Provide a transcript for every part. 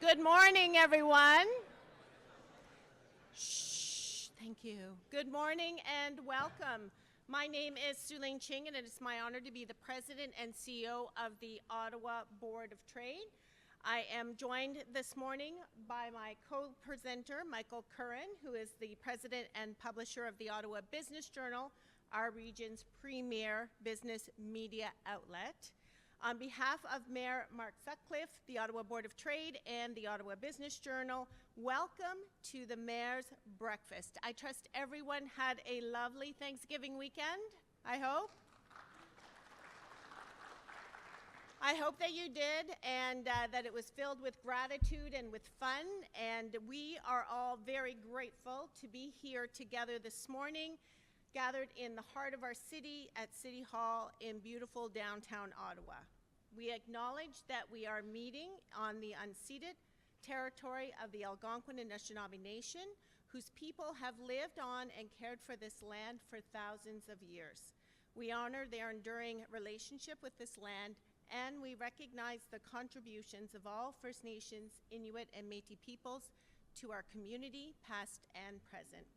Good morning, everyone. Shh, thank you. Good morning and welcome. My name is Su-Ling Ching, and it is my honor to be the President and CEO of the Ottawa Board of Trade. I am joined this morning by my co-presenter, Michael Curran, who is the President and Publisher of the Ottawa Business Journal, our region's premier business media outlet. On behalf of Mayor Mark Sutcliffe, the Ottawa Board of Trade, and the Ottawa Business Journal, welcome to the Mayor's Breakfast. I trust everyone had a lovely Thanksgiving weekend, I hope. I hope that you did, and that it was filled with gratitude and with fun, and we are all very grateful to be here together this morning, gathered in the heart of our city at City Hall in beautiful downtown Ottawa. We acknowledge that we are meeting on the unceded territory of the Algonquin and Anishinaabe Nation, whose people have lived on and cared for this land for thousands of years. We honor their enduring relationship with this land, and we recognize the contributions of all First Nations, Inuit, and Métis peoples to our community, past and present.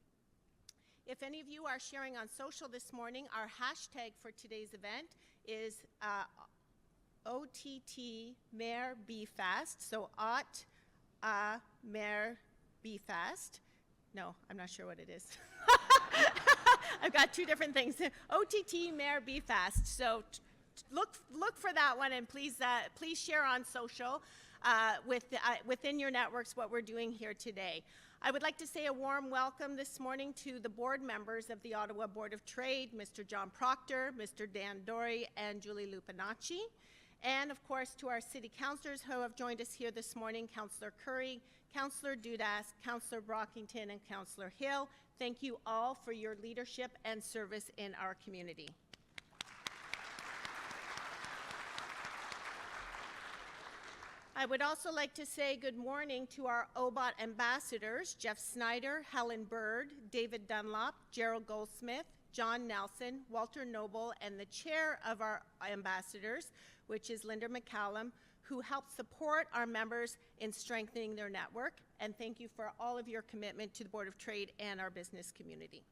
If any of you are sharing on social this morning, our hashtag for today's event is OTT Mayor Be Fast, so Mayor Be Fast. No, I'm not sure what it is. I've got two different things. OTT Mayor Be Fast. So look for that one, and please share on social within your networks what we're doing here today. I would like to say a warm welcome this morning to the board members of the Ottawa Board of Trade, Mr. John Proctor, Mr. Dan Dory, and Julie Lupinacci, and of course to our city councillors who have joined us here this morning, Councillor Curry, Councillor Dudas, Councillor Brockington, and Councillor Hill. Thank you all for your leadership and service in our community. I would also like to say good morning to our OBOT ambassadors, Jeff Snyder, Helen Bird, David Dunlop, Gerald Goldsmith, John Nelson, Walter Noble, and the chair of our ambassadors, which is Linda McCallum, who help support our members in strengthening their network. And thank you for all of your commitment to the Board of Trade and our business community.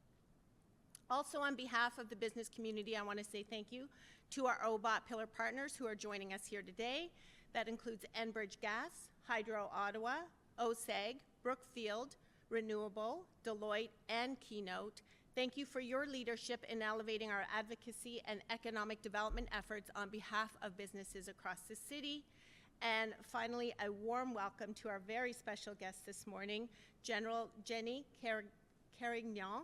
Also, on behalf of the business community, I want to say thank you to our OBOT pillar partners who are joining us here today. That includes Enbridge Gas, Hydro Ottawa, OSEG, Brookfield, Renewable, Deloitte, and Keynote. Thank you for your leadership in elevating our advocacy and economic development efforts on behalf of businesses across the city. And finally, a warm welcome to our very special guest this morning, General Jenny Carignan,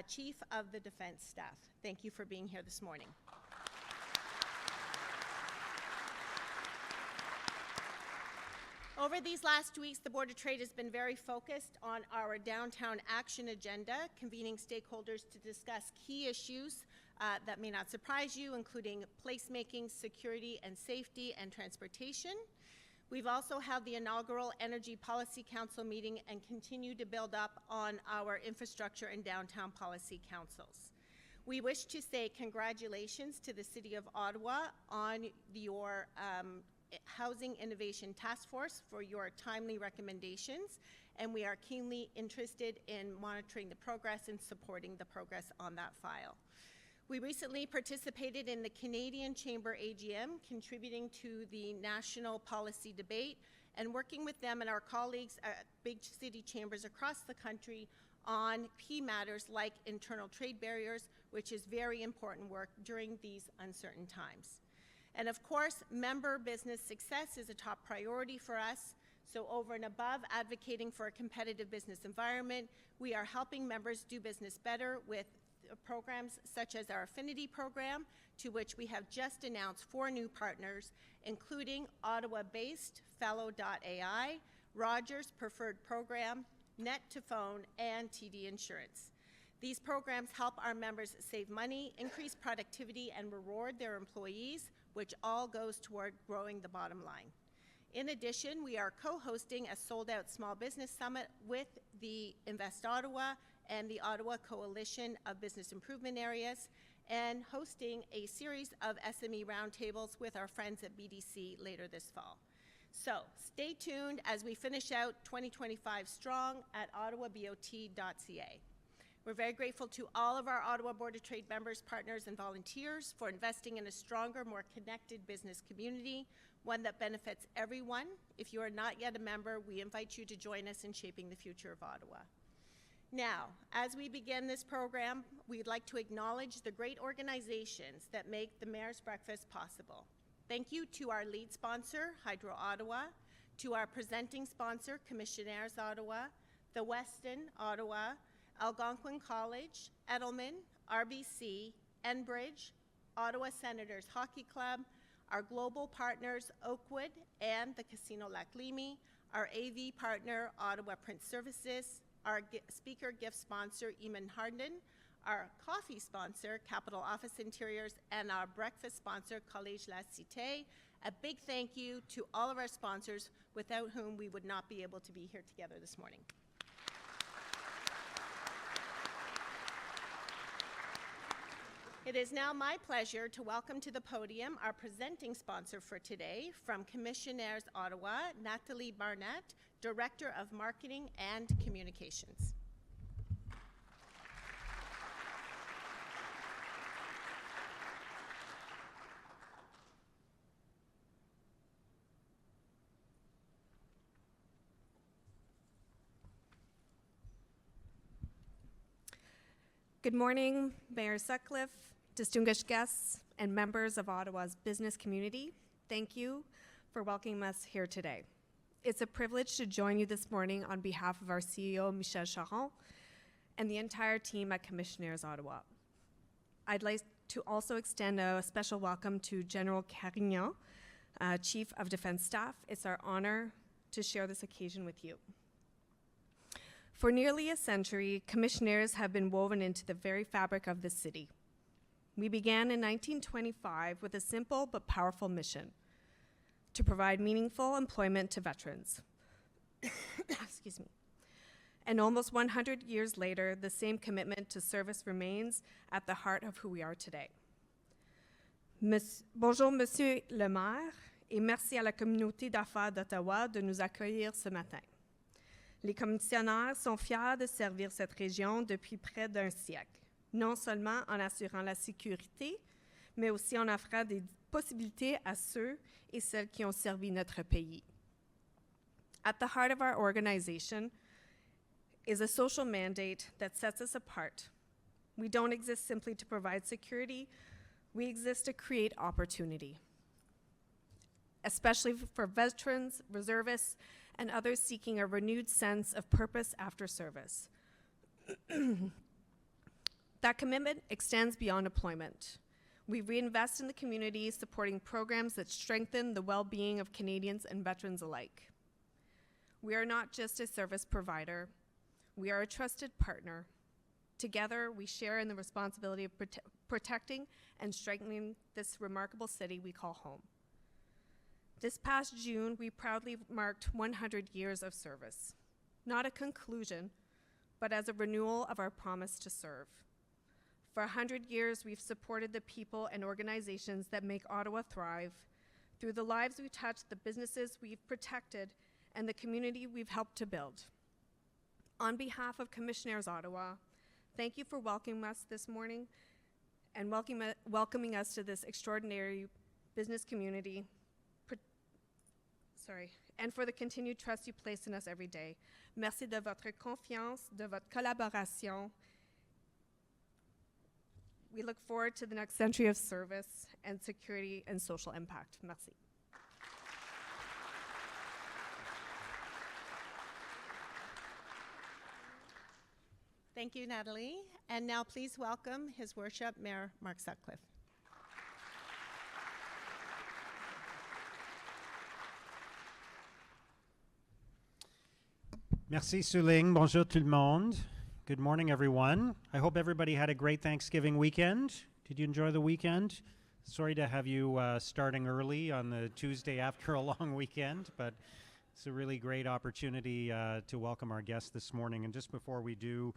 Chief of the Defense Staff. Thank you for being here this morning. Over these last weeks, the Board of Trade has been very focused on our downtown action agenda, convening stakeholders to discuss key issues that may not surprise you, including placemaking, security and safety, and transportation. We've also held the inaugural Energy Policy Council meeting and continue to build up on our infrastructure and downtown policy councils. We wish to say congratulations to the City of Ottawa on your Housing Innovation Task Force for your timely recommendations, and we are keenly interested in monitoring the progress and supporting the progress on that file. We recently participated in the Canadian Chamber AGM, contributing to the national policy debate and working with them and our colleagues at big city chambers across the country on key matters like internal trade barriers, which is very important work during these uncertain times. And of course, member business success is a top priority for us. So over and above advocating for a competitive business environment, we are helping members do business better with programs such as our Affinity program, to which we have just announced 4 new partners, including Ottawa-based Fellow.ai, Rogers Preferred Program, Net2Phone, and TD Insurance. These programs help our members save money, increase productivity, and reward their employees, which all goes toward growing the bottom line. In addition, we are co-hosting a sold-out small business summit with the Invest Ottawa and the Ottawa Coalition of Business Improvement Areas, and hosting a series of SME roundtables with our friends at BDC later this fall. So stay tuned as we finish out 2025 strong at ottawabot.ca. We're very grateful to all of our Ottawa Board of Trade members, partners, and volunteers for investing in a stronger, more connected business community, one that benefits everyone. If you are not yet a member, we invite you to join us in shaping the future of Ottawa. Now, as we begin this program, we'd like to acknowledge the great organizations that make the Mayor's Breakfast possible. Thank you to our lead sponsor, Hydro Ottawa, to our presenting sponsor, Commissionaires Ottawa, the Westin Ottawa, Algonquin College, Edelman, RBC, Enbridge, Ottawa Senators Hockey Club, our global partners, Oakwood and the Casino Lac Limi, our AV partner, Ottawa Print Services, our speaker gift sponsor, Eamon Hardin, our coffee sponsor, Capital Office Interiors, and our breakfast sponsor, Collège La Cité. A big thank you to all of our sponsors, without whom we would not be able to be here together this morning. It is now my pleasure to welcome to the podium our presenting sponsor for today, from Commissionaires Ottawa, Nathalie Barnett, Director of Marketing and Communications. Good morning, Mayor Sutcliffe, distinguished guests, and members of Ottawa's business community. Thank you for welcoming us here today. It's a privilege to join you this morning on behalf of our CEO, Michel Charron, and the entire team at Commissionaires Ottawa. I'd like to also extend a special welcome to General Carignan, Chief of Defense Staff. It's our honor to share this occasion with you. For nearly a century, Commissionaires have been woven into the very fabric of this city. We began in 1925 with a simple but powerful mission: to provide meaningful employment to veterans. Excuse me. And almost 100 years later, the same commitment to service remains at the heart of who we are today. Bonjour, Monsieur le Maire, et merci à la communauté d'affaires d'Ottawa de nous accueillir ce matin. Les commissionnaires sont fiers de servir cette région depuis près d'un siècle, non seulement en assurant la sécurité, mais aussi en offrant des possibilités à ceux et celles qui ont servi notre pays. At the heart of our organization is a social mandate that sets us apart. We don't exist simply to provide security, we exist to create opportunity, especially for veterans, reservists, and others seeking a renewed sense of purpose after service. That commitment extends beyond employment. We reinvest in the community, supporting programs that strengthen the well-being of Canadians and veterans alike. We are not just a service provider, we are a trusted partner. Together, we share in the responsibility of protecting and strengthening this remarkable city we call home. This past June, we proudly marked 100 years of service, not a conclusion, but as a renewal of our promise to serve. For 100 years, we've supported the people and organizations that make Ottawa thrive. Through the lives we touch, the businesses we've protected, and the community we've helped to build. On behalf of Commissionaires Ottawa, thank you for welcoming us this morning and welcoming us to this extraordinary business community. And for the continued trust you place in us every day. Merci de votre confiance, de votre collaboration. We look forward to the next century of service and security and social impact. Merci. Thank you, Nathalie. And now please welcome His Worship Mayor Mark Sutcliffe. Merci, Suling. Bonjour tout le monde. Good morning, everyone. I hope everybody had a great Thanksgiving weekend. Did you enjoy the weekend? Sorry to have you starting early on the Tuesday after a long weekend, but it's a really great opportunity to welcome our guests this morning. And just before we do,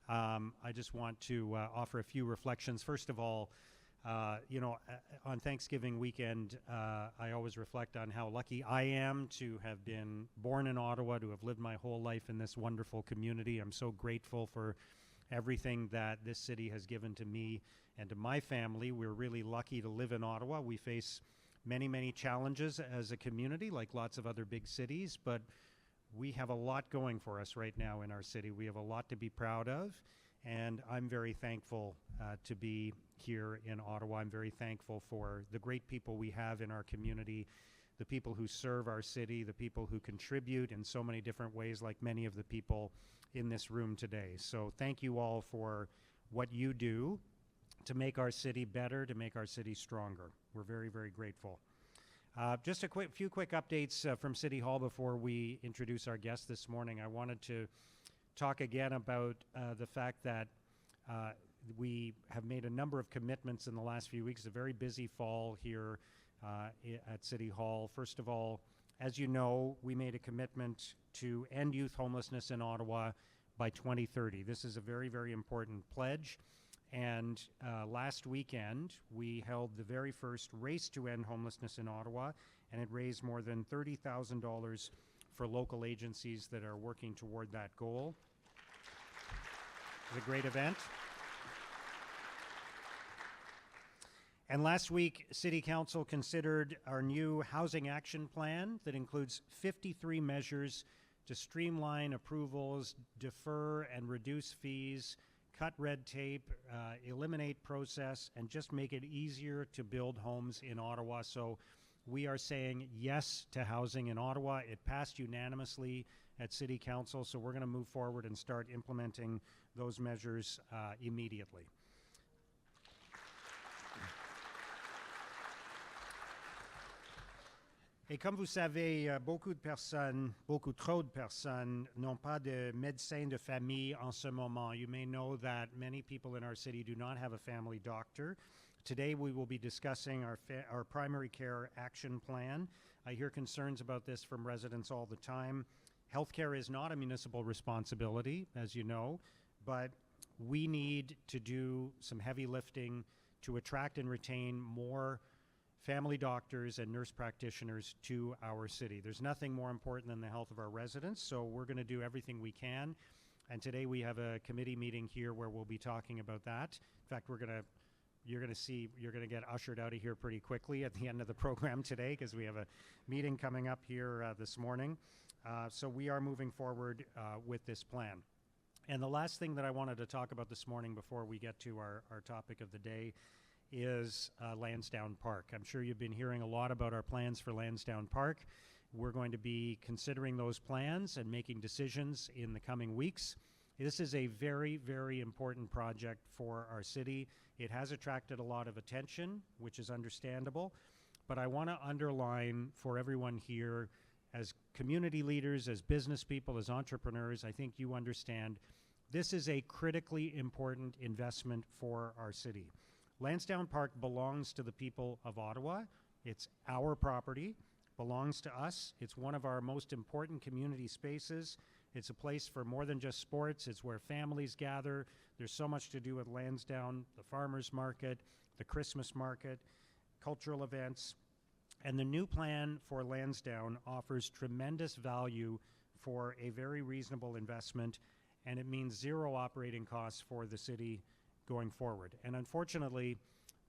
I just want to offer a few reflections. First of all, On Thanksgiving weekend, I always reflect on how lucky I am to have been born in Ottawa, to have lived my whole life in this wonderful community. I'm so grateful for everything that this city has given to me and to my family. We're really lucky to live in Ottawa. We face many, many challenges as a community, like lots of other big cities, but we have a lot going for us right now in our city. We have a lot to be proud of, and I'm very thankful to be here in Ottawa. I'm very thankful for the great people we have in our community, the people who serve our city, the people who contribute in so many different ways, like many of the people in this room today. So thank you all for what you do to make our city better, to make our city stronger. We're very, very grateful. Just a few quick updates from City Hall before we introduce our guest this morning. I wanted to talk again about the fact that we have made a number of commitments in the last few weeks. A very busy fall here at City Hall. First of all, as you know, we made a commitment to end youth homelessness in Ottawa by 2030. This is a very, very important pledge. And last weekend, we held the very first race to end homelessness in Ottawa, and it raised more than $30,000 for local agencies that are working toward that goal. It was a great event. And last week, City Council considered our new housing action plan that includes 53 measures to streamline approvals, defer and reduce fees, cut red tape, eliminate process, and just make it easier to build homes in Ottawa. So we are saying yes to housing in Ottawa. It passed unanimously at City Council, so we're going to move forward and start implementing those measures immediately. Et comme vous savez, beaucoup trop de personnes n'ont pas de médecin de famille en ce moment. You may know that many people in our city do not have a family doctor. Today we will be discussing our primary care action plan. I hear concerns about this from residents all the time. Healthcare is not a municipal responsibility, as you know, but we need to do some heavy lifting to attract and retain more family doctors and nurse practitioners to our city. There's nothing more important than the health of our residents, so we're going to do everything we can. And today we have a committee meeting here where we'll be talking about that. In fact, you're going to get ushered out of here pretty quickly at the end of the program today, because we have a meeting coming up here this morning. So we are moving forward with this plan. And the last thing that I wanted to talk about this morning before we get to our topic of the day is Lansdowne Park. I'm sure you've been hearing a lot about our plans for Lansdowne Park. We're going to be considering those plans and making decisions in the coming weeks. This is a very, very important project for our city. It has attracted a lot of attention, which is understandable, but I want to underline for everyone here, as community leaders, as business people, as entrepreneurs, I think you understand this is a critically important investment for our city. Lansdowne Park belongs to the people of Ottawa. It's our property, belongs to us. It's one of our most important community spaces. It's a place for more than just sports. It's where families gather. There's so much to do with Lansdowne, the farmers market, the Christmas market, cultural events. And the new plan for Lansdowne offers tremendous value for a very reasonable investment, and it means zero operating costs for the city going forward. And unfortunately,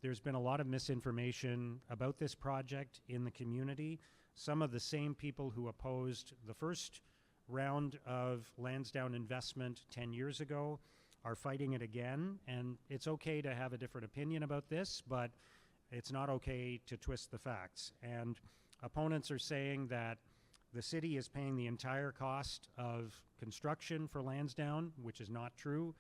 there's been a lot of misinformation about this project in the community. Some of the same people who opposed the first round of Lansdowne investment 10 years ago are fighting it again. And it's okay to have a different opinion about this, but it's not okay to twist the facts. And opponents are saying that the city is paying the entire cost of construction for Lansdowne, which is not true.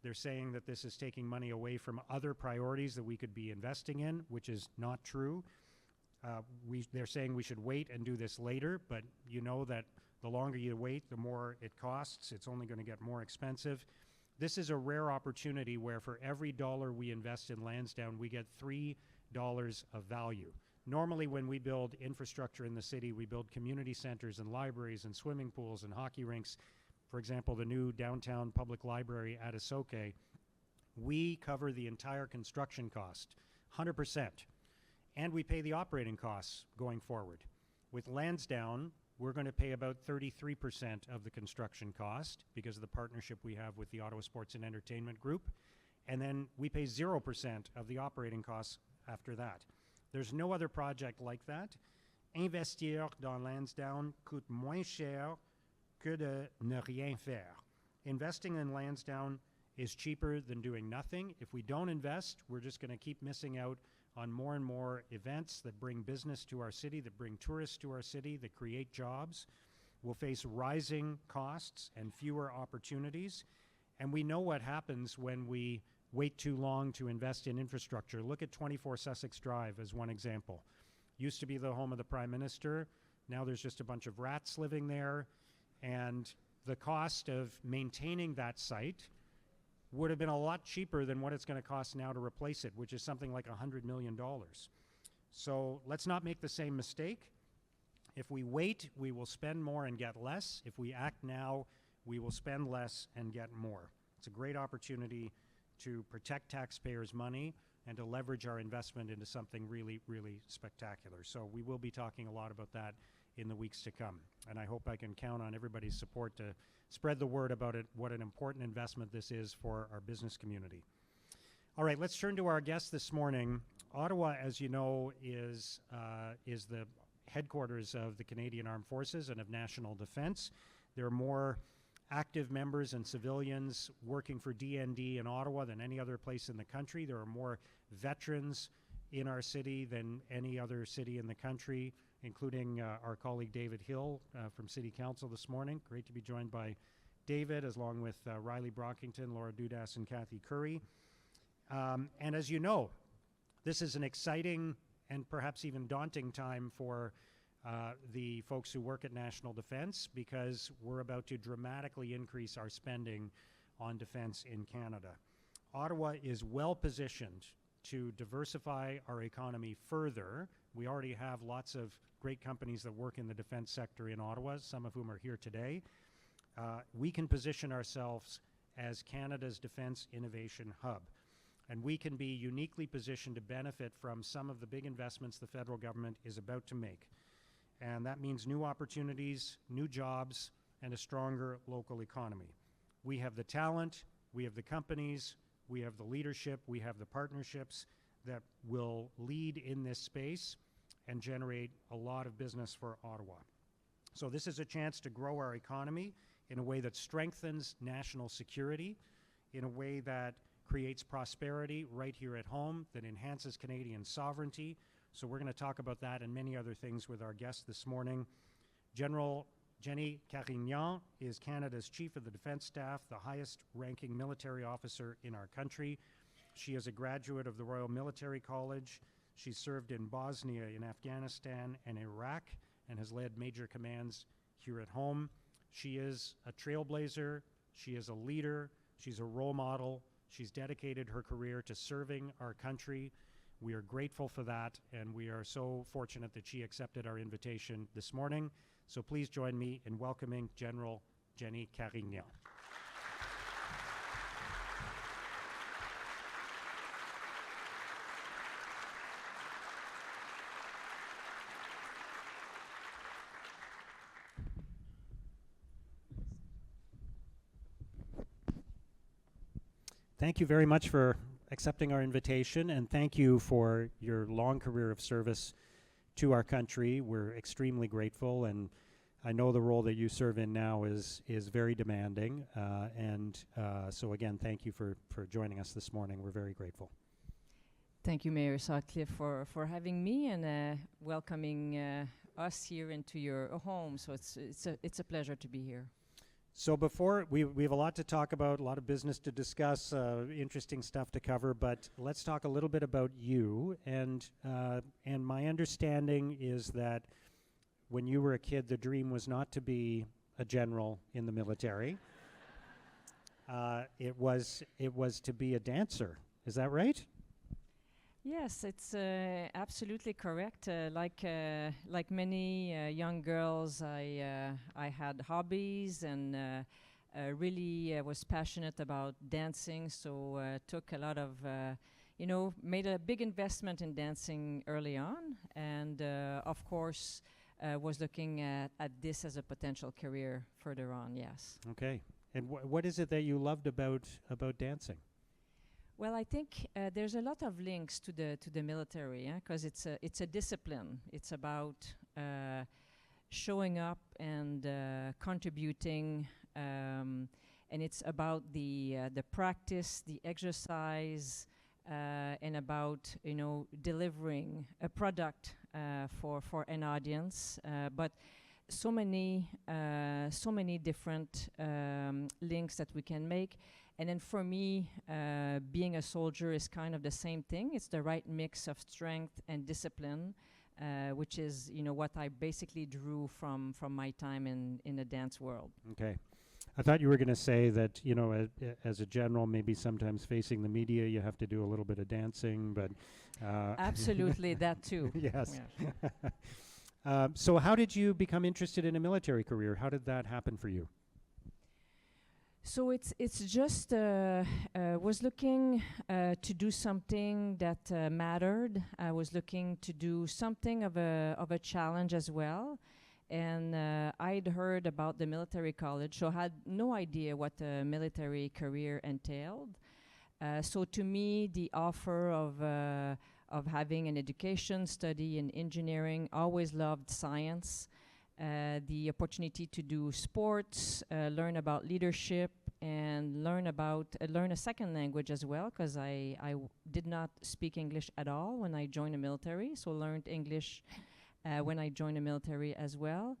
They're saying that this is taking money away from other priorities that we could be investing in, which is not true. They're saying we should wait and do this later, but you know that the longer you wait, the more it costs. It's only going to get more expensive. This is a rare opportunity where for every dollar we invest in Lansdowne, we get $3 of value. Normally when we build infrastructure in the city, we build community centers and libraries and swimming pools and hockey rinks. For example, the new downtown public library at Asoke, we cover the entire construction cost 100%. And we pay the operating costs going forward. With Lansdowne, we're going to pay about 33% of the construction cost because of the partnership we have with the Ottawa Sports and Entertainment Group. And then we pay 0% of the operating costs after that. There's no other project like that. Investir dans Lansdowne coûte moins cher que de ne rien faire. Investing in Lansdowne is cheaper than doing nothing. If we don't invest, we're just going to keep missing out on more and more events that bring business to our city, that bring tourists to our city, that create jobs. We'll face rising costs and fewer opportunities. And we know what happens when we wait too long to invest in infrastructure. Look at 24 Sussex Drive as one example. Used to be the home of the Prime Minister. Now there's just a bunch of rats living there. And the cost of maintaining that site would have been a lot cheaper than what it's going to cost now to replace it, which is something like $100 million. So let's not make the same mistake. If we wait, we will spend more and get less. If we act now, we will spend less and get more. It's a great opportunity to protect taxpayers' money and to leverage our investment into something really, really spectacular. So we will be talking a lot about that in the weeks to come. And I hope I can count on everybody's support to spread the word about it, what an important investment this is for our business community. All right, let's turn to our guest this morning. Ottawa, as you know, is the headquarters of the Canadian Armed Forces and of National Defence. There are more active members and civilians working for DND in Ottawa than any other place in the country. There are more veterans in our city than any other city in the country, including our colleague David Hill from City Council this morning. Great to be joined by David, along with Riley Brockington, Laura Dudas, and Kathy Curry. And as you know, this is an exciting and perhaps even daunting time for the folks who work at National Defence, because we're about to dramatically increase our spending on defence in Canada. Ottawa is well positioned to diversify our economy further. We already have lots of great companies that work in the defense sector in Ottawa, some of whom are here today. We can position ourselves as Canada's defense innovation hub. And we can be uniquely positioned to benefit from some of the big investments the federal government is about to make. And that means new opportunities, new jobs, and a stronger local economy. We have the talent, we have the companies, we have the leadership, we have the partnerships that will lead in this space and generate a lot of business for Ottawa. So this is a chance to grow our economy in a way that strengthens national security, in a way that creates prosperity right here at home, that enhances Canadian sovereignty. So we're going to talk about that and many other things with our guest this morning. General Jenny Carignan is Canada's Chief of the Defence Staff, the highest-ranking military officer in our country. She is a graduate of the Royal Military College. She served in Bosnia, in Afghanistan, and Iraq, and has led major commands here at home. She is a trailblazer. She is a leader. She's a role model. She's dedicated her career to serving our country. We are grateful for that, and we are so fortunate that she accepted our invitation this morning. So please join me in welcoming General Jenny Carignan. Thank you very much for accepting our invitation, and thank you for your long career of service to our country. We're extremely grateful, and I know the role that you serve in now is very demanding, so again, thank you for joining us this morning. We're very grateful. Thank you, Mayor Sutcliffe, for having me and welcoming us here into your home. So it's a pleasure to be here. So before, we have a lot to talk about, a lot of business to discuss, interesting stuff to cover, but let's talk a little bit about you. And my understanding is that when you were a kid, the dream was not to be a general in the military. It was to be a dancer. Is that right? Yes, it's absolutely correct. Like many young girls, I had hobbies and really was passionate about dancing. So took a lot of made a big investment in dancing early on, and of course was looking at this as a potential career further on. Yes. Okay. And what is it that you loved about dancing? Well, I think there's a lot of links to the military, because it's a discipline. It's about showing up and contributing, and it's about the practice, the exercise, and about delivering a product for an audience. But so many different links that we can make. And then for me, being a soldier is kind of the same thing. It's the right mix of strength and discipline, which is what I basically drew from my time in the dance world. Okay. I thought you were going to say that, as a general, maybe sometimes facing the media, you have to do a little bit of dancing, but... Absolutely, that too. Yes. Yeah. So how did you become interested in a military career? How did that happen for you? So it's just was looking to do something that mattered. I was looking to do something of a challenge as well, and I'd heard about the military college, so I had no idea what a military career entailed. So to me, the offer of having an education, study in engineering, always loved science. The opportunity to do sports, learn about leadership, and learn a second language as well, because I did not speak English at all when I joined the military, so learned English when I joined the military as well.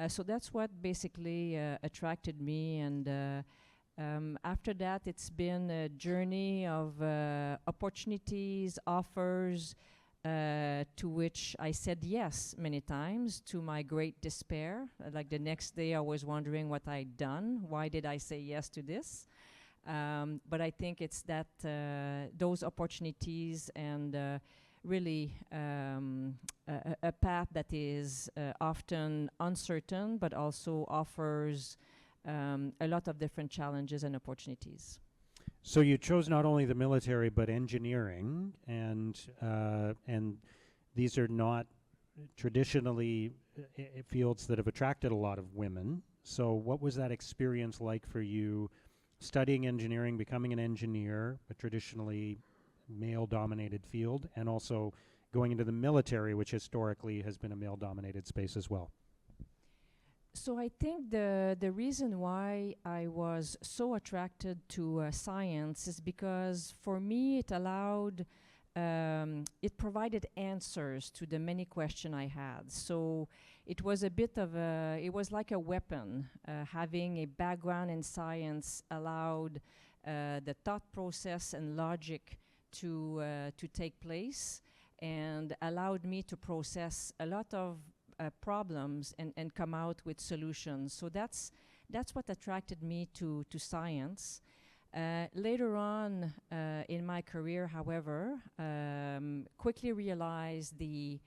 So that's what basically attracted me, and after that it's been a journey of opportunities, offers, to which I said yes many times, to my great despair. Like the next day I was wondering what I'd done. Why did I say yes to this? But I think it's that those opportunities and really a path that is often uncertain but also offers a lot of different challenges and opportunities. So you chose not only the military but engineering, and these are not traditionally fields that have attracted a lot of women. So what was that experience like for you, studying engineering, becoming an engineer, a traditionally male-dominated field, and also going into the military, which historically has been a male-dominated space as well? So I think the reason why I was so attracted to science is because for me it allowed, it provided answers to the many questions I had. So it was a bit of it was like a weapon. Having a background in science allowed the thought process and logic to take place, and allowed me to process a lot of problems and come out with solutions. So that's what attracted me to science. Later on in my career, however, quickly realized the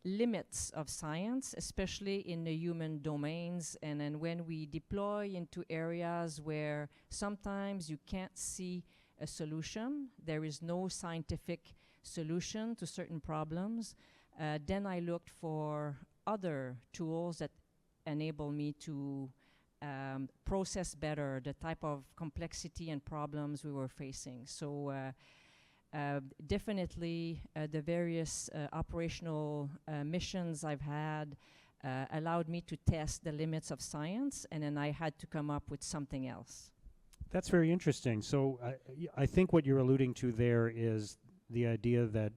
limits of science, especially in the human domains, and then when we deploy into areas where sometimes you can't see a solution, there is no scientific solution to certain problems, then I looked for other tools that enable me to process better the type of complexity and problems we were facing. So definitely the various operational missions I've had allowed me to test the limits of science, and then I had to come up with something else. That's very interesting. So I think what you're alluding to there is the idea that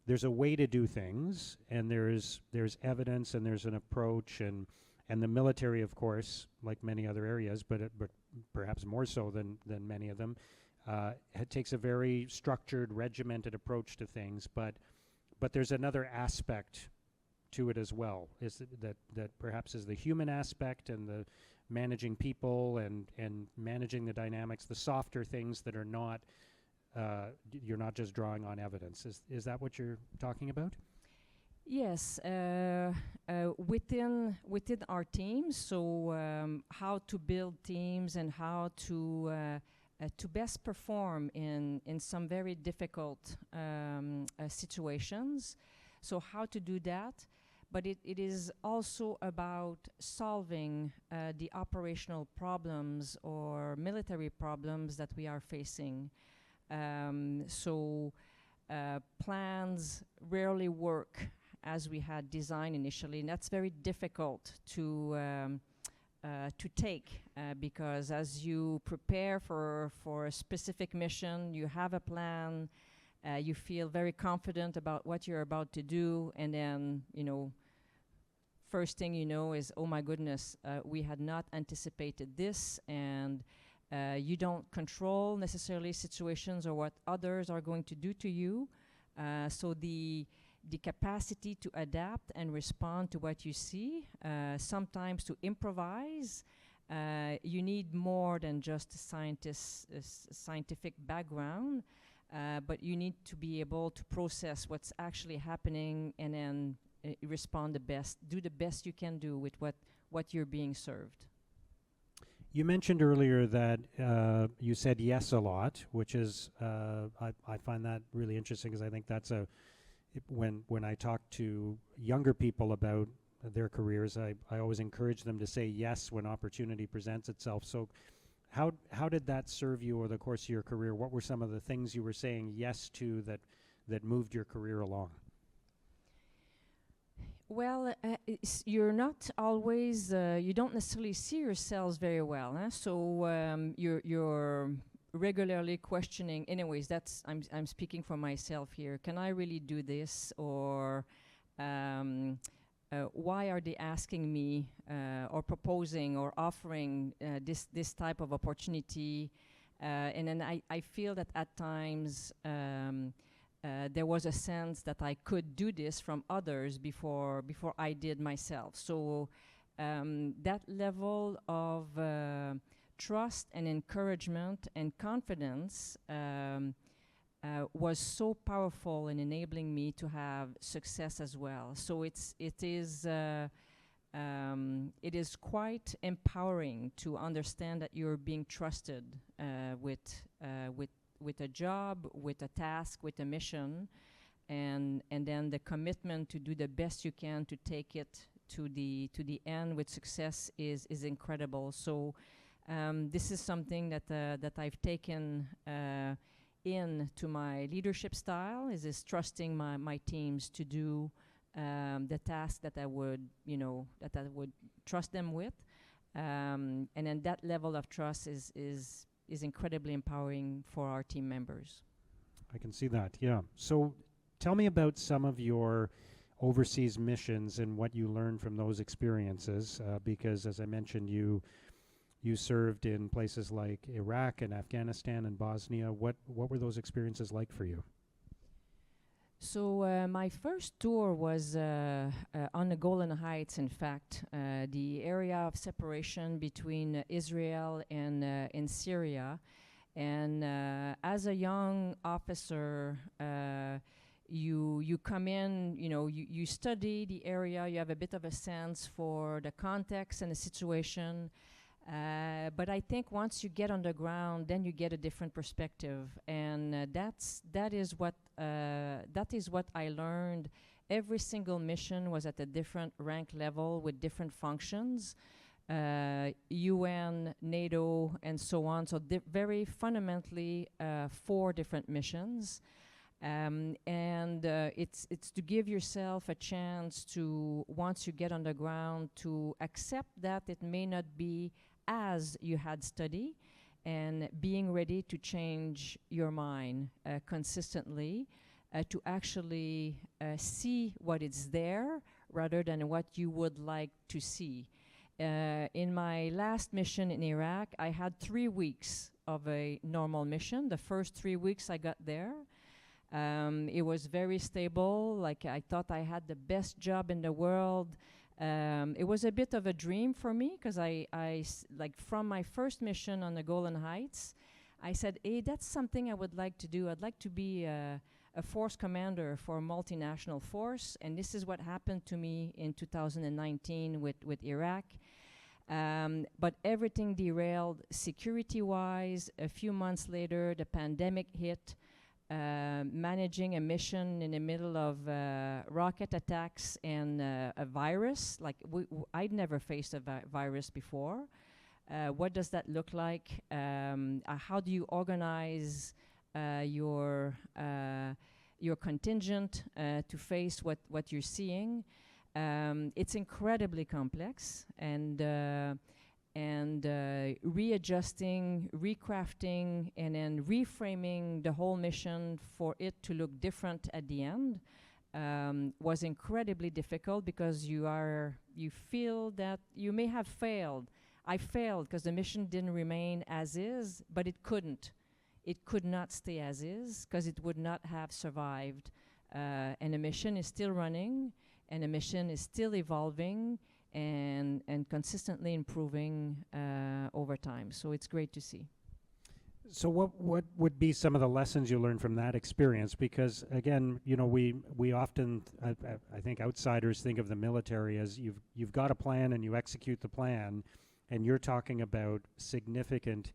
there's a way to do things, and there's evidence, and there's an approach, and the military, of course, like many other areas, but perhaps more so than many of them, takes a very structured, regimented approach to things. But there's another aspect to it as well, is that perhaps is the human aspect and the managing people and managing the dynamics, the softer things that are not. You're not just drawing on evidence. Is that what you're talking about? Yes, within our teams. So how to build teams and how to to best perform in some very difficult situations. So how to do that? But it is also about solving the operational problems or military problems that we are facing. Plans rarely work as we had designed initially, and that's very difficult to take because as you prepare for a specific mission, you have a plan, you feel very confident about what you're about to do, and then, first thing you know is, oh my goodness, we had not anticipated this, and you don't control necessarily situations or what others are going to do to you. So the capacity to adapt and respond to what you see, sometimes to improvise, you need more than just a scientific background, but you need to be able to process what's actually happening and then respond do the best you can do with what you're being served. You mentioned earlier that you said yes a lot, which is, I find that really interesting because I think that's when I talk to younger people about their careers, I always encourage them to say yes when opportunity presents itself. So how did that serve you over the course of your career? What were some of the things you were saying yes to that moved your career along? Well, you're not always, you don't necessarily see yourselves very well. So you're regularly questioning. Anyways, I'm speaking for myself here. Can I really do this? Or why are they asking me or proposing or offering this type of opportunity? And then I feel that at times there was a sense that I could do this from others before I did myself. So that level of trust and encouragement and confidence was so powerful in enabling me to have success as well. So it is quite empowering to understand that you're being trusted with a job, with a task, with a mission, and then the commitment to do the best you can to take it to the end with success is incredible. So this is something that I've taken into my leadership style, is trusting my teams to do the task that I would trust them with, and then that level of trust is incredibly empowering for our team members. I can see that, yeah. So tell me about some of your overseas missions and what you learned from those experiences, because as I mentioned, you served in places like Iraq and Afghanistan and Bosnia. What were those experiences like for you? So my first tour was on the Golan Heights, in fact, the area of separation between Israel and Syria. And as a young officer, you come in, you study the area, you have a bit of a sense for the context and the situation. But I think once you get on the ground, then you get a different perspective, and that is what I learned. Every single mission was at a different rank level with different functions, UN, NATO, and so on. So very fundamentally 4 different missions, and it's to give yourself a chance to, once you get on the ground, to accept that it may not be as you had studied, and being ready to change your mind consistently, to actually see what is there rather than what you would like to see. In my last mission in Iraq, I had 3 weeks of a normal mission. The first 3 weeks I got there, it was very stable. Like, I thought I had the best job in the world. It was a bit of a dream for me, because like from my first mission on the Golan Heights, I said, hey, that's something I would like to do. I'd like to be a force commander for a multinational force, and this is what happened to me in 2019 with Iraq. But everything derailed security-wise. A few months later, the pandemic hit. Managing a mission in the middle of rocket attacks and a virus. Like I'd never faced a virus before. What does that look like? How do you organize your contingent to face what you're seeing? It's incredibly complex, and readjusting, recrafting, and then reframing the whole mission for it to look different at the end was incredibly difficult, because you feel that you may have failed. I failed because the mission didn't remain as is, but it couldn't. It could not stay as is, because it would not have survived. And the mission is still running, and the mission is still evolving, and consistently improving over time. So it's great to see. So what would be some of the lessons you learned from that experience? Because again, you know, we often, I think outsiders think of the military as you've got a plan and you execute the plan, and you're talking about significant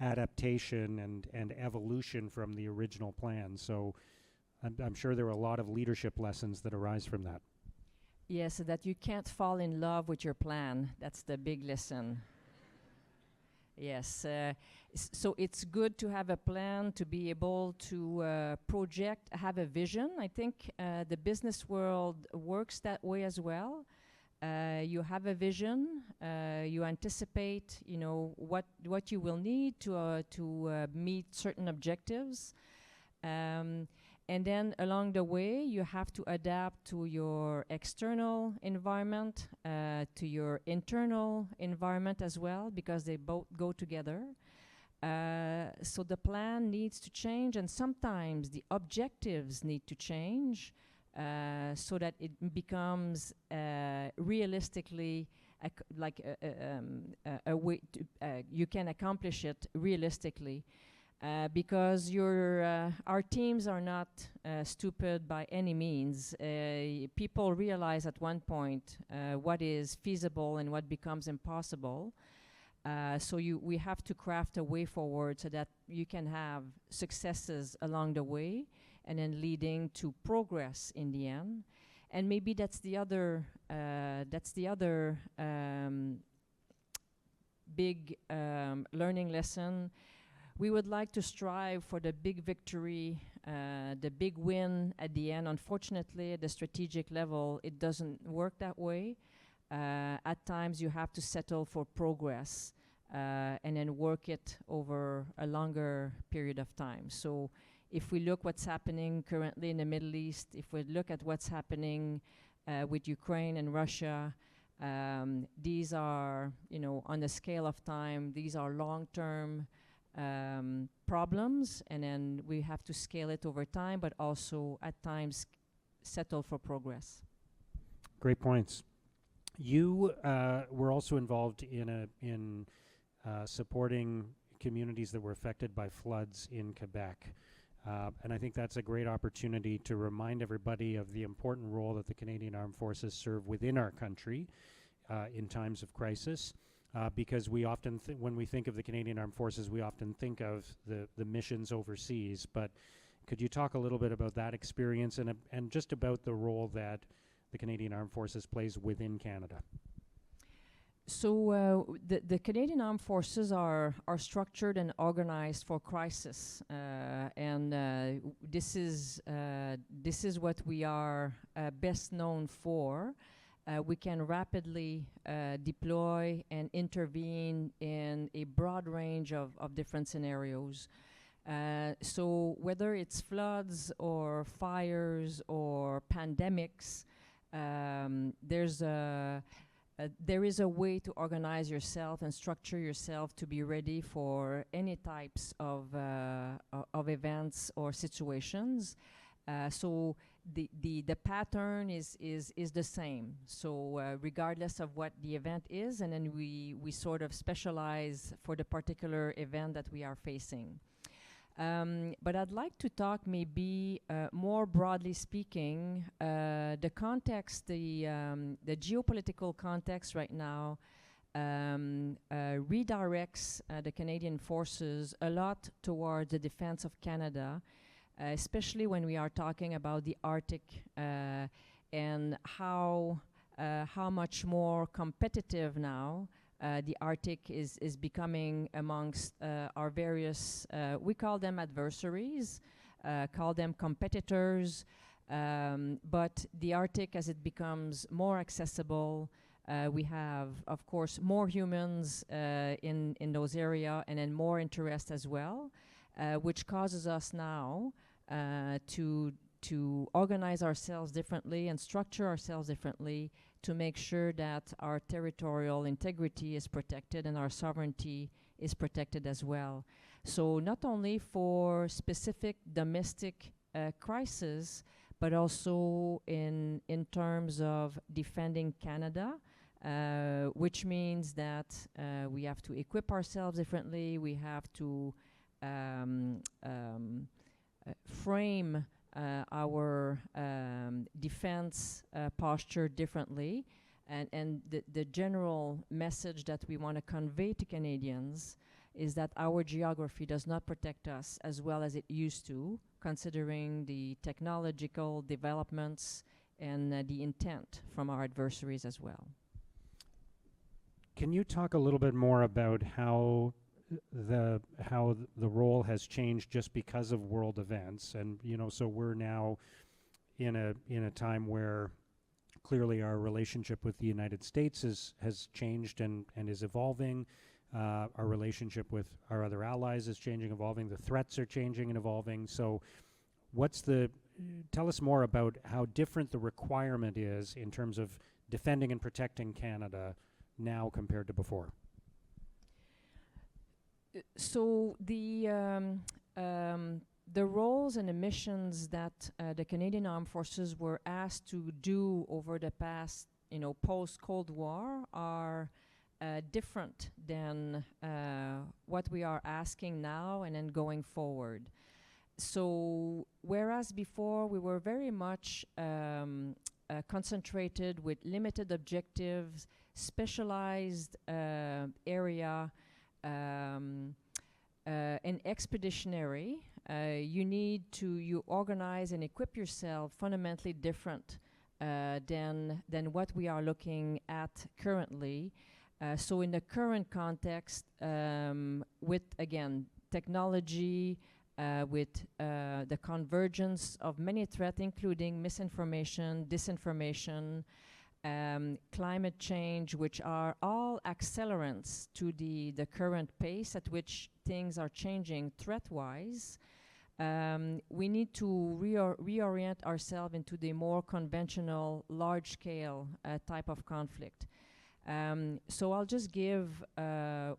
adaptation and evolution from the original plan. So I'm sure there are a lot of leadership lessons that arise from that. Yes, that you can't fall in love with your plan. That's the big lesson. Yes, so it's good to have a plan, to be able to project, have a vision. I think the business world works that way as well. You have a vision, you anticipate, you know, what you will need to meet certain objectives. And then along the way, you have to adapt to your external environment, to your internal environment as well, because they both go together. So the plan needs to change, and sometimes the objectives need to change so that it becomes realistically a way to, you can accomplish it realistically. Because our teams are not stupid by any means. People realize at one point what is feasible and what becomes impossible. So we have to craft a way forward so that you can have successes along the way, and then leading to progress in the end. And maybe that's the other big learning lesson. We would like to strive for the big victory, the big win at the end. Unfortunately, at the strategic level, it doesn't work that way. At times, you have to settle for progress and then work it over a longer period of time. So if we look what's happening currently in the Middle East, if we look at what's happening with Ukraine and Russia, these are, you know, on the scale of time, these are long-term problems, and then we have to scale it over time, but also at times settle for progress. Great points. You were also involved in supporting communities that were affected by floods in Quebec. And I think that's a great opportunity to remind everybody of the important role that the Canadian Armed Forces serve within our country in times of crisis. Because we often, when we think of the Canadian Armed Forces, we often think of the missions overseas. But could you talk a little bit about that experience and just about the role that the Canadian Armed Forces plays within Canada? So the Canadian Armed Forces are structured and organized for crisis, and this is what we are best known for. We can rapidly deploy and intervene in a broad range of different scenarios. So whether it's floods or fires or pandemics, there is a way to organize yourself and structure yourself to be ready for any types of events or situations. So the pattern is the same. So regardless of what the event is, and then we sort of specialize for the particular event that we are facing. But I'd like to talk maybe more broadly speaking, the context, the geopolitical context right now redirects the Canadian forces a lot towards the defense of Canada, especially when we are talking about the Arctic and how much more competitive now the Arctic is becoming amongst our various, we call them adversaries, call them competitors, but the Arctic, as it becomes more accessible, we have, of course, more humans in those areas and then more interest as well, which causes us now to organize ourselves differently and structure ourselves differently to make sure that our territorial integrity is protected and our sovereignty is protected as well. So not only for specific domestic crises, but also in terms of defending Canada, which means that we have to equip ourselves differently, we have to frame our defense posture differently, and the general message that we want to convey to Canadians is that our geography does not protect us as well as it used to, considering the technological developments and the intent from our adversaries as well. Can you talk a little bit more about how the role has changed just because of world events? And so we're now in a time where clearly our relationship with the United States has changed and is evolving. Our relationship with our other allies is changing, evolving. The threats are changing and evolving. So tell us more about how different the requirement is in terms of defending and protecting Canada now compared to before. So the roles and the missions that the Canadian Armed Forces were asked to do over the past, post-Cold War are different than what we are asking now and then going forward. So whereas before we were very much concentrated with limited objectives, specialized area, and expeditionary, you organize and equip yourself fundamentally different than what we are looking at currently. So in the current context, with again technology, with the convergence of many threats, including misinformation, disinformation, climate change, which are all accelerants to the current pace at which things are changing threat-wise, we need to reorient ourselves into the more conventional, large-scale type of conflict. So I'll just give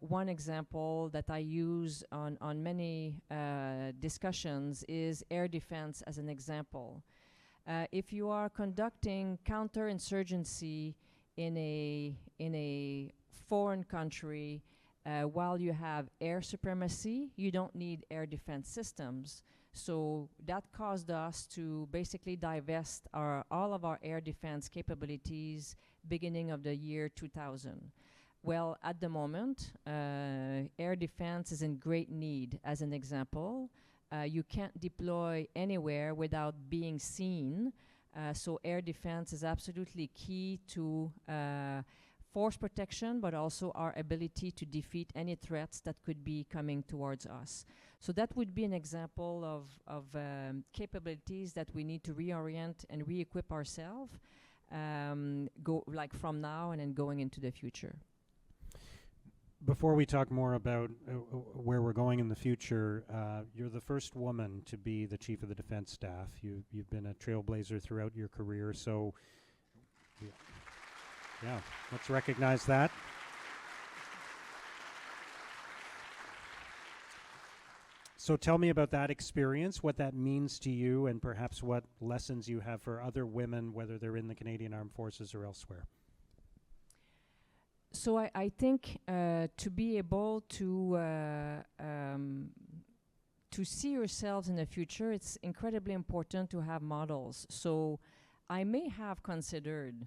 one example that I use on many discussions is air defense as an example. If you are conducting counterinsurgency in a foreign country while you have air supremacy, you don't need air defense systems. So that caused us to basically divest all of our air defense capabilities beginning of the year 2000. Well, at the moment, air defense is in great need, as an example. You can't deploy anywhere without being seen. So air defense is absolutely key to force protection, but also our ability to defeat any threats that could be coming towards us. So that would be an example of capabilities that we need to reorient and re-equip ourselves, from now and then going into the future. Before we talk more about where we're going in the future, you're the first woman to be the Chief of the Defense Staff. You've been a trailblazer throughout your career, so yeah, let's recognize that. So tell me about that experience, what that means to you, and perhaps what lessons you have for other women, whether they're in the Canadian Armed Forces or elsewhere. So I think to be able to see yourselves in the future, it's incredibly important to have models. So I may have considered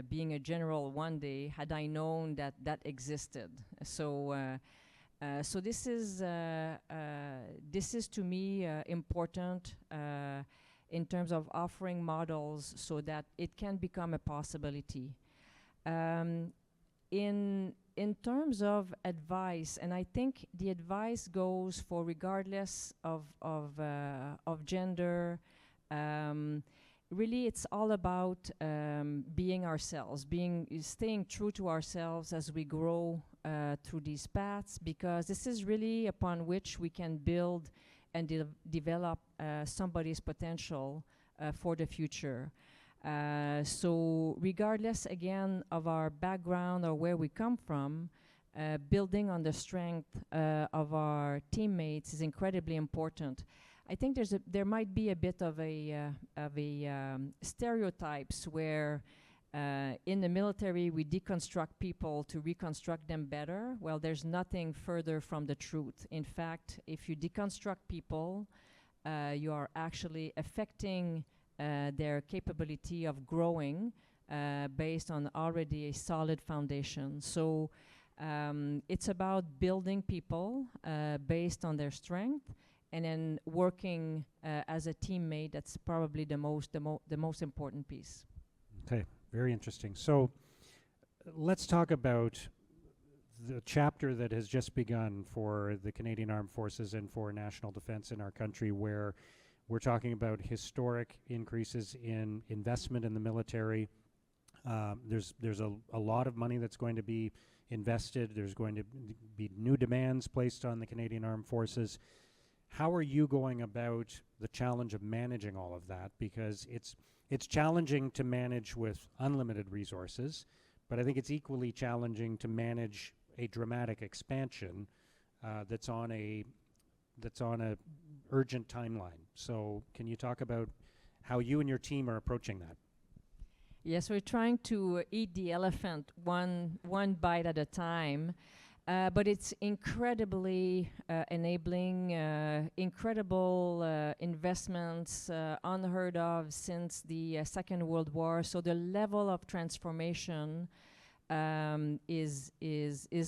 being a general one day had I known that that existed. So this is to me important in terms of offering models so that it can become a possibility. In terms of advice, and I think the advice goes for regardless of gender. Really, it's all about being ourselves, staying true to ourselves as we grow through these paths, because this is really upon which we can build and develop somebody's potential for the future. So regardless, again, of our background or where we come from, building on the strength of our teammates is incredibly important. I think there might be a bit of a stereotypes where in the military we deconstruct people to reconstruct them better. Well, there's nothing further from the truth. In fact, if you deconstruct people, you are actually affecting their capability of growing based on already a solid foundation. So it's about building people based on their strength, and then working as a teammate. That's probably the most important piece. Okay, very interesting. So let's talk about the chapter that has just begun for the Canadian Armed Forces and for national defense in our country, where we're talking about historic increases in investment in the military. There's a lot of money that's going to be invested. There's going to be new demands placed on the Canadian Armed Forces. How are you going about the challenge of managing all of that? Because it's challenging to manage with unlimited resources, but I think it's equally challenging to manage a dramatic expansion that's on a urgent timeline. So can you talk about how you and your team are approaching that? Yes, we're trying to eat the elephant one bite at a time. But it's incredibly enabling, incredible investments unheard of since the Second World War. So the level of transformation is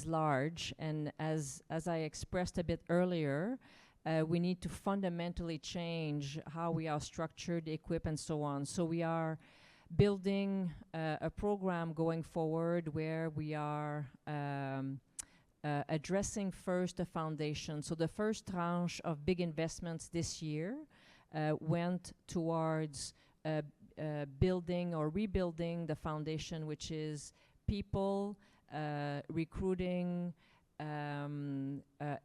large, and as I expressed a bit earlier, we need to fundamentally change how we are structured, equipped, and so on. So we are building a program going forward where we are addressing first the foundation. So the first tranche of big investments this year went towards building or rebuilding the foundation, which is people, recruiting,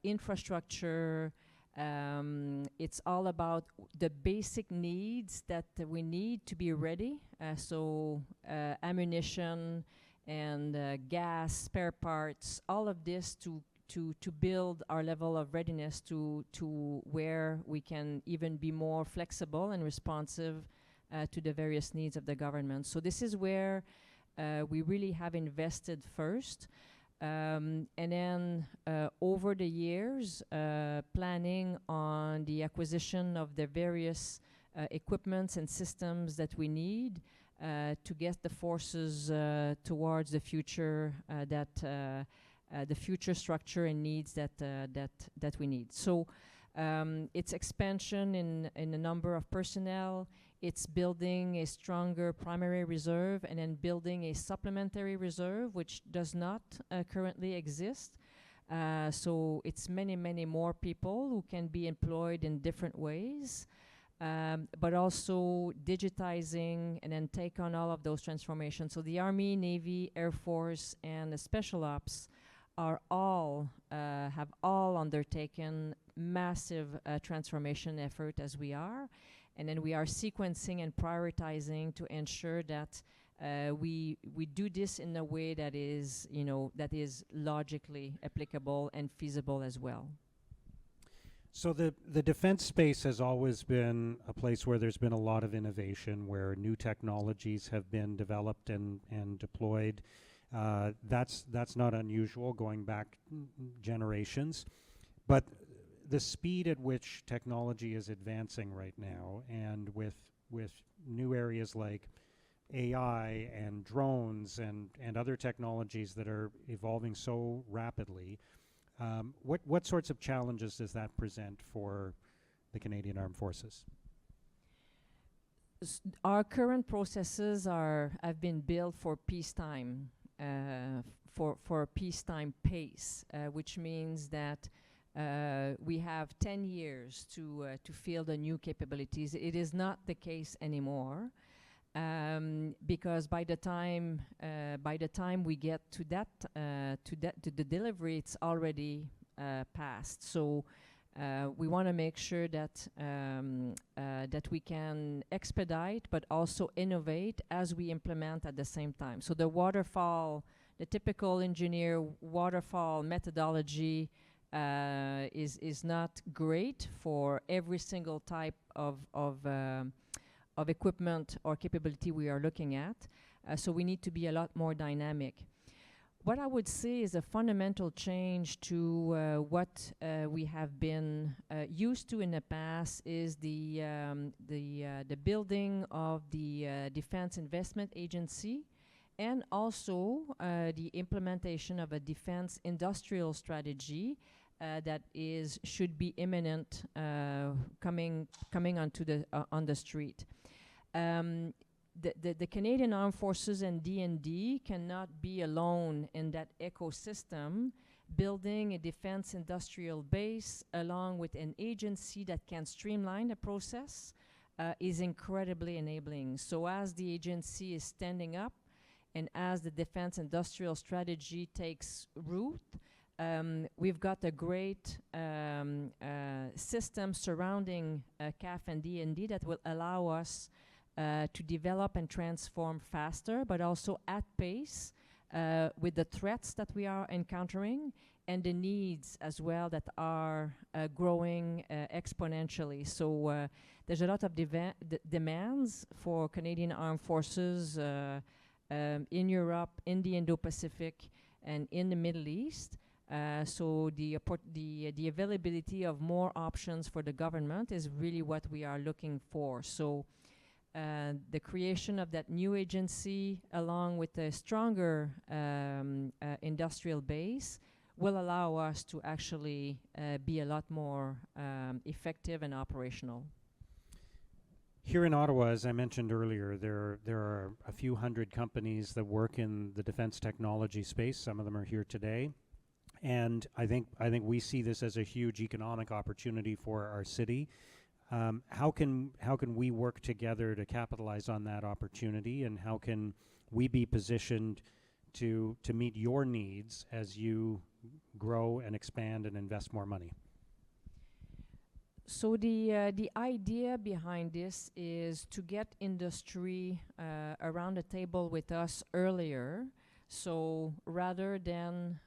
infrastructure. It's all about the basic needs that we need to be ready. So ammunition, and gas, spare parts, all of this to build our level of readiness to where we can even be more flexible and responsive to the various needs of the government. So this is where we really have invested first. And then over the years, planning on the acquisition of the various equipments and systems that we need to get the forces towards the future the future structure and needs that we need. So it's expansion in the number of personnel. It's building a stronger primary reserve and then building a supplementary reserve, which does not currently exist. So it's many more people who can be employed in different ways. But also digitizing and then take on all of those transformations. So the Army, Navy, Air Force, and the Special Ops are all have all undertaken massive transformation effort as we are, and then we are sequencing and prioritizing to ensure that we do this in a way that is that is logically applicable and feasible as well. So the defense space has always been a place where there's been a lot of innovation, where new technologies have been developed and deployed. That's not unusual going back generations. But the speed at which technology is advancing right now, and with new areas like AI and drones and other technologies that are evolving so rapidly, what sorts of challenges does that present for the Canadian Armed Forces? Our current processes have been built for peacetime, for a peacetime pace, which means that we have 10 years to field the new capabilities. It is not the case anymore, because by the time we get to the delivery, it's already passed. So we want to make sure that that we can expedite, but also innovate as we implement at the same time. So the typical engineer waterfall methodology is not great for every single type of equipment or capability we are looking at. So we need to be a lot more dynamic. What I would say is a fundamental change to what we have been used to in the past is the building of the Defense Investment Agency, and also the implementation of a defense industrial strategy that should be imminent, coming on the street. The Canadian Armed Forces and D&D cannot be alone in that ecosystem. Building a defense industrial base along with an agency that can streamline the process is incredibly enabling. So as the agency is standing up and as the defense industrial strategy takes root, we've got a great system surrounding CAF and D&D that will allow us to develop and transform faster, but also at pace with the threats that we are encountering and the needs as well that are growing exponentially. So there's a lot of demands for Canadian Armed Forces in Europe, in the Indo-Pacific, and in the Middle East. So the availability of more options for the government is really what we are looking for. So the creation of that new agency, along with a stronger industrial base, will allow us to actually be a lot more effective and operational. Here in Ottawa, as I mentioned earlier, there are a few hundred companies that work in the defense technology space. Some of them are here today. And I think we see this as a huge economic opportunity for our city. How can we work together to capitalize on that opportunity, and how can we be positioned to meet your needs as you grow and expand and invest more money? So the idea behind this is to get industry around the table with us earlier. So rather than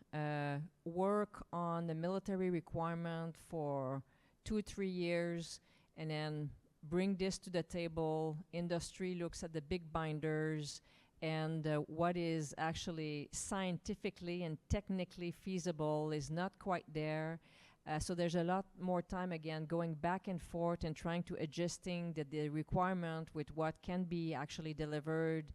work on the military requirement for 2-3 years and then bring this to the table, industry looks at the big binders and what is actually scientifically and technically feasible is not quite there. So there's a lot more time, again, going back and forth and trying to adjusting the requirement with what can be actually delivered.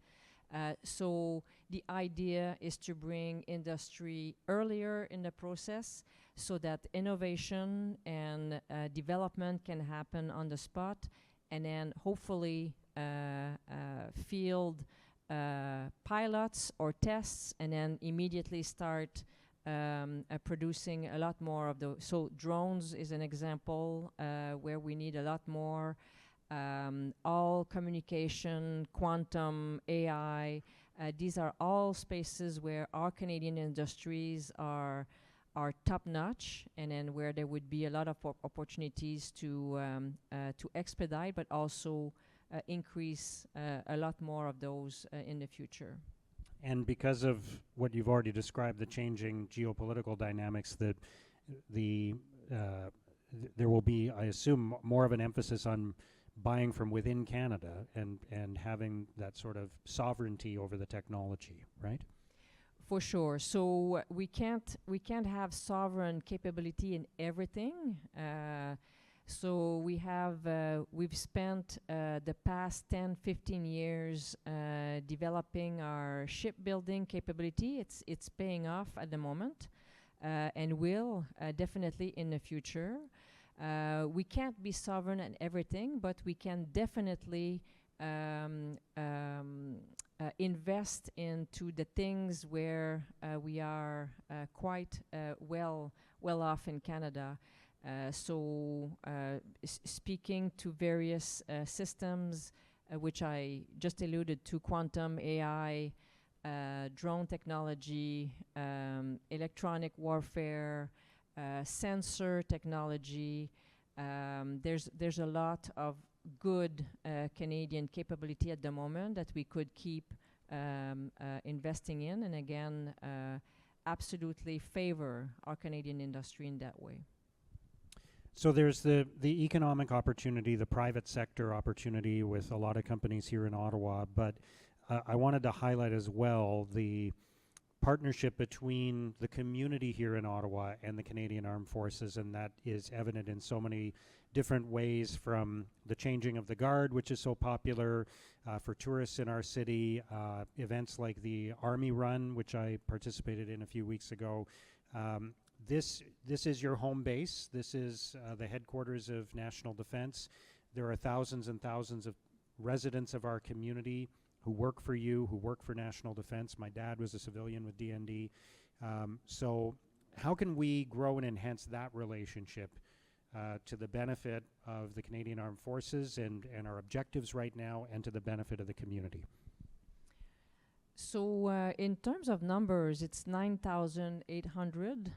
So the idea is to bring industry earlier in the process so that innovation and development can happen on the spot, and then hopefully field pilots or tests, and then immediately start producing a lot more of those. So drones is an example where we need a lot more. All communication, quantum, AI, these are all spaces where our Canadian industries are top-notch, and then where there would be a lot of opportunities to expedite, but also increase a lot more of those in the future. And because of what you've already described, the changing geopolitical dynamics, that there will be, I assume, more of an emphasis on buying from within Canada and having that sort of sovereignty over the technology, right? For sure. So we can't have sovereign capability in everything. So we've spent the past 10, 15 years developing our shipbuilding capability. It's paying off at the moment and will definitely in the future. We can't be sovereign in everything, but we can definitely invest into the things where we are quite well off in Canada. Speaking to various systems, which I just alluded to, quantum AI, drone technology, electronic warfare, sensor technology. There's a lot of good Canadian capability at the moment that we could keep investing in, and again, absolutely favor our Canadian industry in that way. So there's the economic opportunity, the private sector opportunity with a lot of companies here in Ottawa, but I wanted to highlight as well the partnership between the community here in Ottawa and the Canadian Armed Forces, and that is evident in so many different ways, from the changing of the guard, which is so popular for tourists in our city, events like the Army Run, which I participated in a few weeks ago. This is your home base. This is the headquarters of National Defence. There are thousands and thousands of residents of our community who work for you, who work for National Defence. My dad was a civilian with DND. So how can we grow and enhance that relationship to the benefit of the Canadian Armed Forces and our objectives right now, and to the benefit of the community? So in terms of numbers, it's 9,800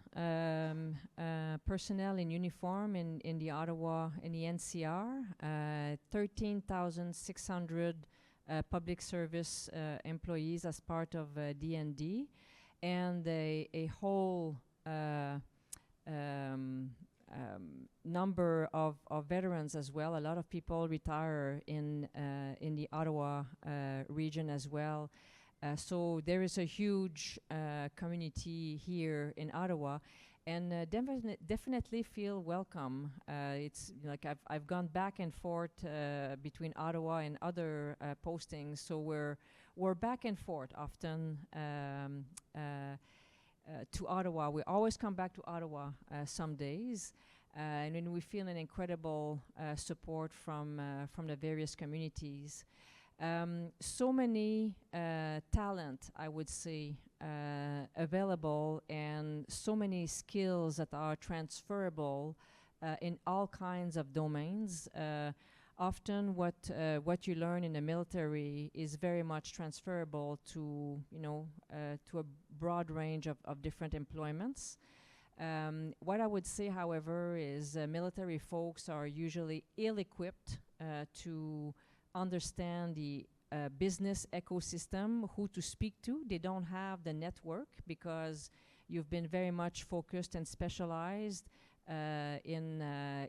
personnel in uniform in the Ottawa, in the NCR, 13,600 public service employees as part of DND, and a whole number of veterans as well. A lot of people retire in the Ottawa region as well. So there is a huge community here in Ottawa, and definitely feel welcome. It's like I've gone back and forth between Ottawa and other postings, so we're back and forth often to Ottawa. We always come back to Ottawa some days, and then we feel an incredible support from the various communities. So many talent, I would say, available, and so many skills that are transferable in all kinds of domains. Often what you learn in the military is very much transferable to, to a broad range of different employments. What I would say, however, is military folks are usually ill-equipped to understand the business ecosystem, who to speak to. They don't have the network because you've been very much focused and specialized in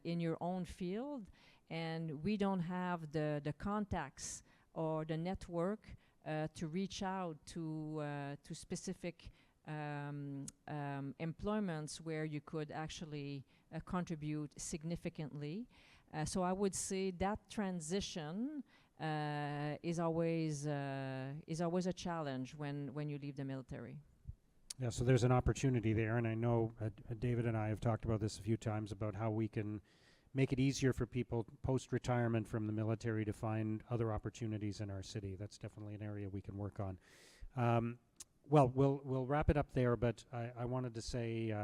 your own field, and we don't have the contacts or the network to reach out to specific employments where you could actually contribute significantly. So I would say that transition is always a challenge when you leave the military. Yeah, so there's an opportunity there, and I know David and I have talked about this a few times about how we can make it easier for people post-retirement from the military to find other opportunities in our city. That's definitely an area we can work on. Well, we'll wrap it up there, but I wanted to say,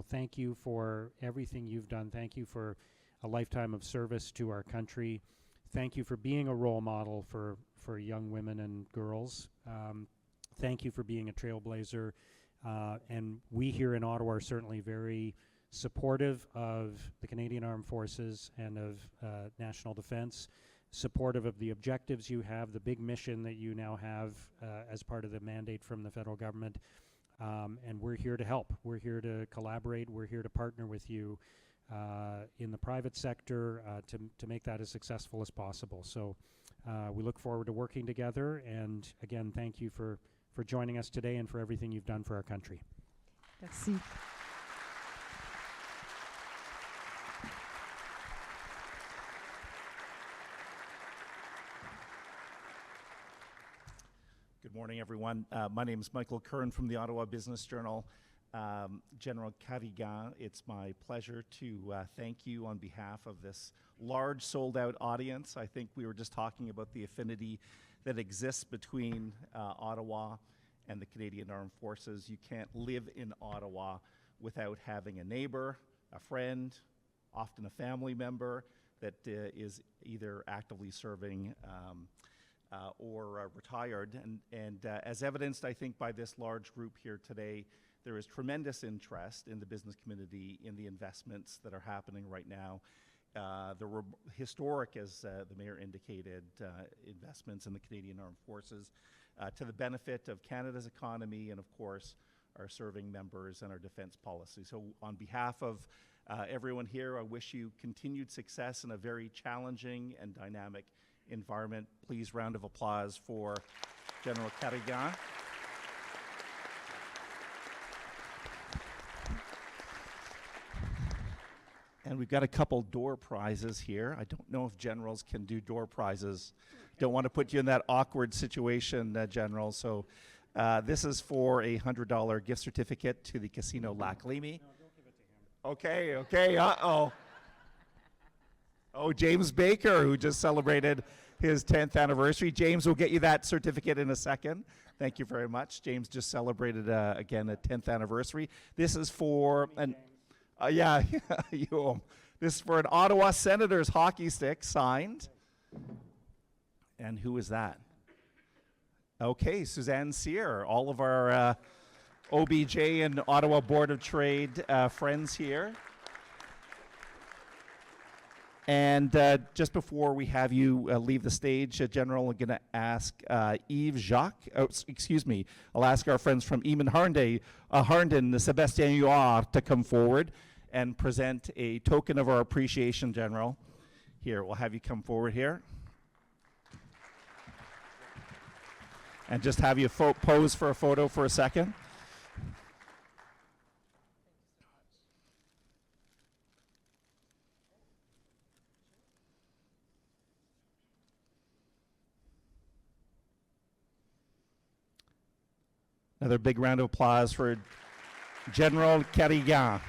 thank you for everything you've done. Thank you for a lifetime of service to our country. Thank you for being a role model for young women and girls. Thank you for being a trailblazer. And we here in Ottawa are certainly very supportive of the Canadian Armed Forces and of National Defence, supportive of the objectives you have, the big mission that you now have as part of the mandate from the federal government. And we're here to help. We're here to collaborate. We're here to partner with you in the private sector to make that as successful as possible. So we look forward to working together. And again, thank you for joining us today and for everything you've done for our country. Merci. Good morning, everyone. My name is Michael Curran from the Ottawa Business Journal. General Carignan, it's my pleasure to thank you on behalf of this large sold-out audience. I think we were just talking about the affinity that exists between Ottawa and the Canadian Armed Forces. You can't live in Ottawa without having a neighbor, a friend, often a family member that is either actively serving or retired. And as evidenced, I think, by this large group here today, there is tremendous interest in the business community in the investments that are happening right now. The historic, as the Mayor indicated, investments in the Canadian Armed Forces to the benefit of Canada's economy and, of course, our serving members and our defense policy. So on behalf of everyone here, I wish you continued success in a very challenging and dynamic environment. Please, round of applause for General Carignan. And we've got a couple door prizes here. I don't know if generals can do door prizes. Don't want to put you in that awkward situation, General. So this is for a $100 gift certificate to the Casino Lac Limi. No, don't give it to him. Okay, uh-oh. Oh, James Baker, who just celebrated his 10th anniversary. James will get you that certificate in a second. Thank you very much. James just celebrated, again, a 10th anniversary. This is for an... yeah, this is for an Ottawa Senators hockey stick signed. And who is that? Okay, Suzanne Sear, all of our OBJ and Ottawa Board of Trade friends here. And just before we have you leave the stage, General, I'm going to ask Yves Jacques, I'll ask our friends from Eamon Harnden, Sébastien Huard, to come forward and present a token of our appreciation, General. Here, we'll have you come forward here. And just have you pose for a photo for a second. Another big round of applause for General Carignan.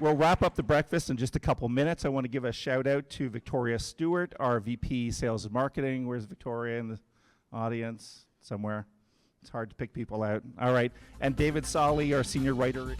We'll wrap up the breakfast in just a couple minutes. I want to give a shout out to Victoria Stewart, our VP Sales and Marketing. Where's Victoria in the audience? Somewhere. It's hard to pick people out. All right. And David Solly, our senior writer